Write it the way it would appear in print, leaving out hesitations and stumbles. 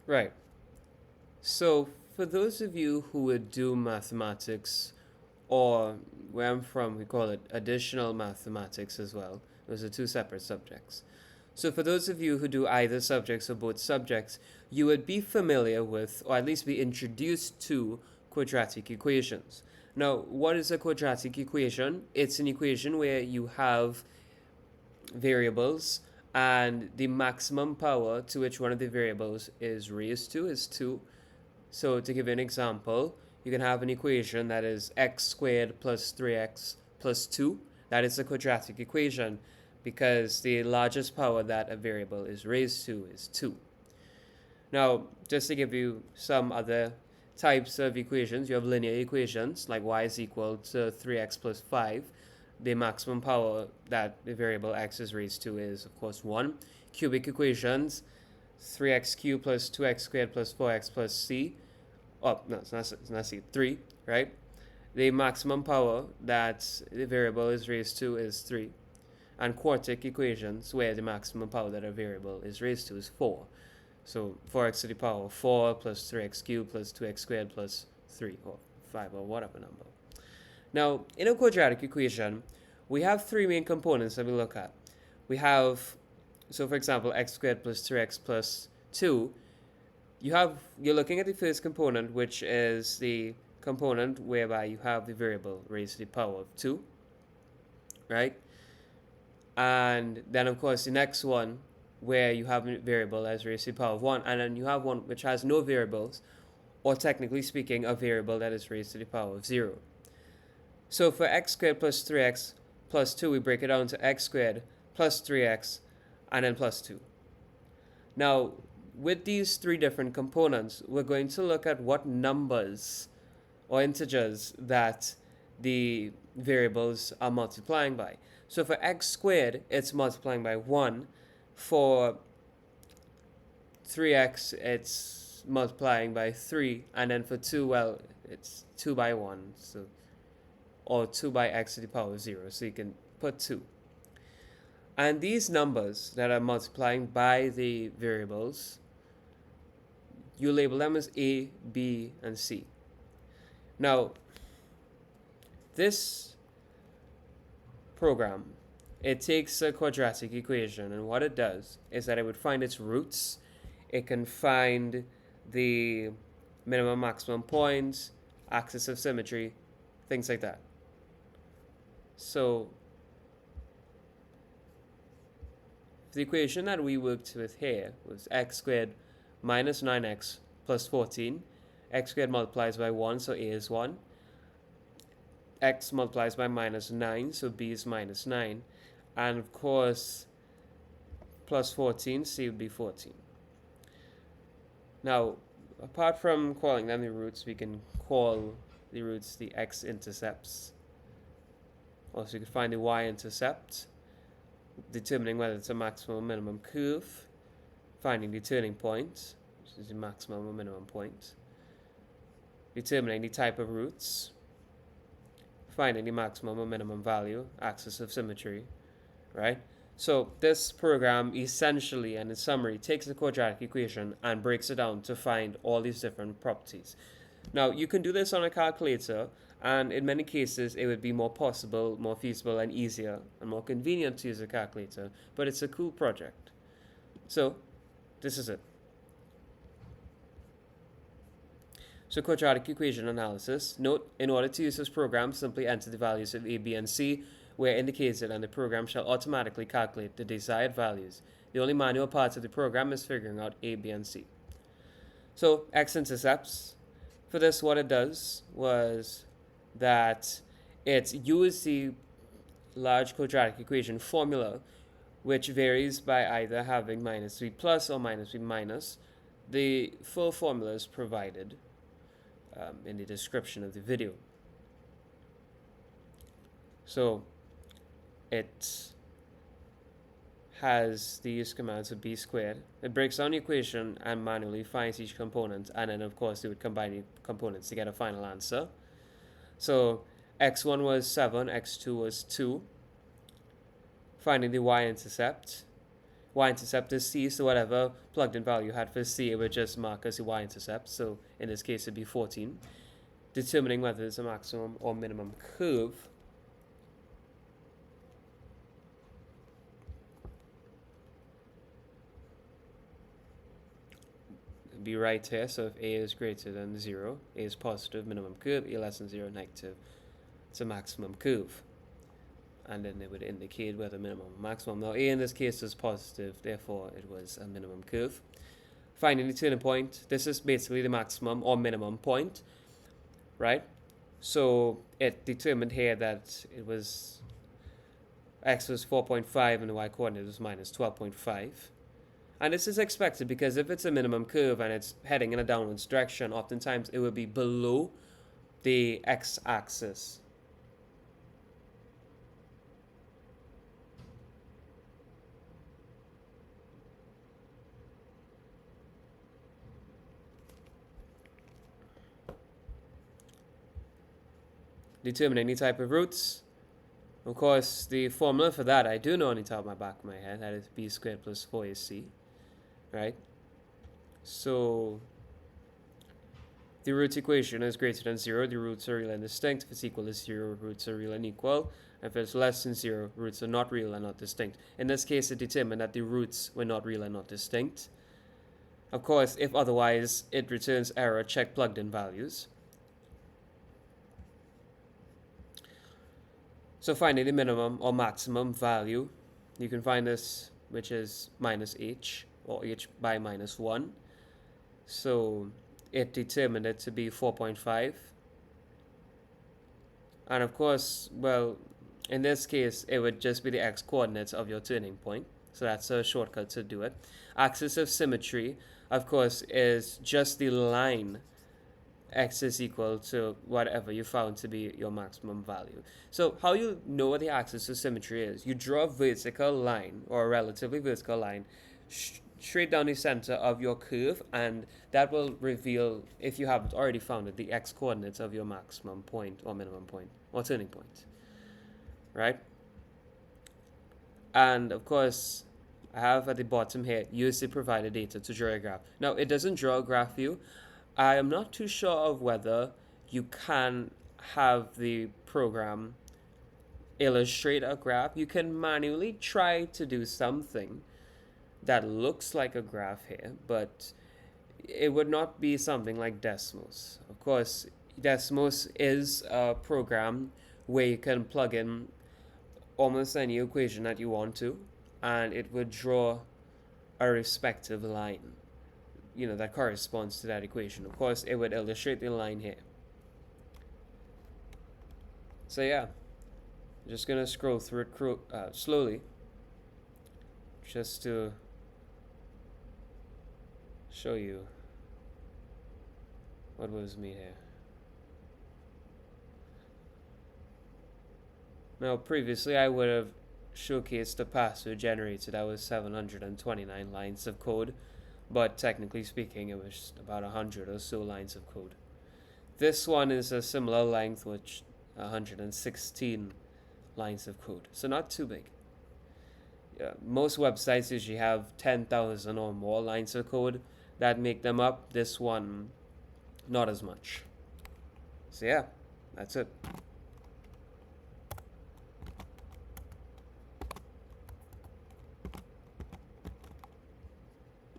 Right. So, for those of you who would do mathematics, or where I'm from, we call it additional mathematics as well. Those are two separate subjects. So, for those of you who do either subjects or both subjects, you would be familiar with, or at least be introduced to, quadratic equations. Now, what is a quadratic equation? It's an equation where you have variables and the maximum power to which one of the variables is raised to is 2. So to give you an example, you can have an equation that is x squared plus 3x plus 2. That is a quadratic equation because the largest power that a variable is raised to is 2. Now, just to give you some other types of equations, you have linear equations like y is equal to 3x plus 5. The maximum power that the variable x is raised to is, of course, 1. Cubic equations, 3x cubed plus 2x squared plus 4x plus c. Oh, no, it's not c, 3, right? The maximum power that the variable is raised to is 3. And quartic equations, where the maximum power that a variable is raised to is 4. So 4x to the power of 4 plus 3x cubed plus 2x squared plus 3 or 5 or whatever number. Now, in a quadratic equation, we have three main components that we look at. We have, so for example, x squared plus 3x plus 2. You're looking at the first component, which is the component whereby you have the variable raised to the power of 2, right? And then, of course, the next one, where you have a variable as raised to the power of 1, and then you have one which has no variables, or technically speaking, a variable that is raised to the power of 0. So for x squared plus 3x plus 2, we break it down to x squared plus 3x and then plus 2. Now, with these three different components, we're going to look at what numbers or integers that the variables are multiplying by. So for x squared, it's multiplying by 1. For 3x, it's multiplying by 3. And then for 2, well, it's 2 by 1. So, or 2 by x to the power of 0. So you can put 2. And these numbers that are multiplying by the variables, you label them as A, B, and C. Now, this program, it takes a quadratic equation, and what it does is that it would find its roots. It can find the minimum maximum points, axis of symmetry, things like that. So the equation that we worked with here was x squared minus 9x plus 14. X squared multiplies by 1, so A is 1. X multiplies by minus 9, so B is minus 9. And of course, plus 14, C would be 14. Now, apart from calling them the roots, we can call the roots the x-intercepts. Also, you can find the y-intercept, determining whether it's a maximum or minimum curve, finding the turning point, which is the maximum or minimum point, determining the type of roots, finding the maximum or minimum value, axis of symmetry, right? So this program essentially, and in summary, takes the quadratic equation and breaks it down to find all these different properties. Now, you can do this on a calculator, and in many cases, it would be more possible, more feasible, and easier, and more convenient to use a calculator, but it's a cool project. So, this is it. So quadratic equation analysis. Note, in order to use this program, simply enter the values of a, b, and c where indicated, and the program shall automatically calculate the desired values. The only manual part of the program is figuring out a, b, and c. So x-intercepts. For this, what it does was that it used the large quadratic equation formula, which varies by either having minus v plus or minus v minus. The full formula is provided in the description of the video. So it has these commands of b squared. It breaks down the equation and manually finds each component, and then of course it would combine the components to get a final answer. So x1 was 7, x2 was 2. Finding the y-intercept, y-intercept is c, so whatever plugged in value you had for c, it would just mark as the y-intercept. So in this case, it'd be 14. Determining whether it's a maximum or minimum curve. It'd be right here. So if a is greater than 0, a is positive, minimum curve, a less than 0, negative. It's a maximum curve. And then it would indicate whether minimum or maximum. Now a in this case is positive, therefore it was a minimum curve. Finding the turning point, this is basically the maximum or minimum point, right? So it determined here that it was x was 4.5 and the y coordinate was minus 12.5. And this is expected because if it's a minimum curve and it's heading in a downwards direction, oftentimes it will be below the x-axis. Determine any type of roots. Of course, the formula for that I do know on the top of my back of my head. That is b squared plus 4ac, right? So the root equation is greater than 0. The roots are real and distinct. If it's equal to 0, roots are real and equal. If it's less than 0, roots are not real and not distinct. In this case, it determined that the roots were not real and not distinct. Of course, if otherwise, it returns error. Check plugged in values. So finding the minimum or maximum value, you can find this, which is minus h, or h by minus 1. So it determined it to be 4.5. And of course, well, in this case, it would just be the x-coordinates of your turning point. So that's a shortcut to do it. Axis of symmetry, of course, is just the line x is equal to whatever you found to be your maximum value. So how you know what the axis of symmetry is, you draw a vertical line, or a relatively vertical line, straight down the center of your curve, and that will reveal, if you haven't already found it, the x-coordinates of your maximum point or minimum point or turning point, right? And of course, I have at the bottom here, use the provided data to draw a graph. Now, it doesn't draw a graph view. I am not too sure of whether you can have the program illustrate a graph. You can manually try to do something that looks like a graph here, but it would not be something like Desmos. Of course, Desmos is a program where you can plug in almost any equation that you want to, and it would draw a respective line, that corresponds to that equation. Of course, it would illustrate the line here. So yeah, I'm just gonna scroll through it slowly, just to show you what was made here. Now, previously I would have showcased the password generator that was 729 lines of code, but technically speaking, it was about 100 or so lines of code. This one is a similar length, which 116 lines of code, so not too big. Most websites usually have 10,000 or more lines of code that make them up. This one, not as much. So yeah, that's it.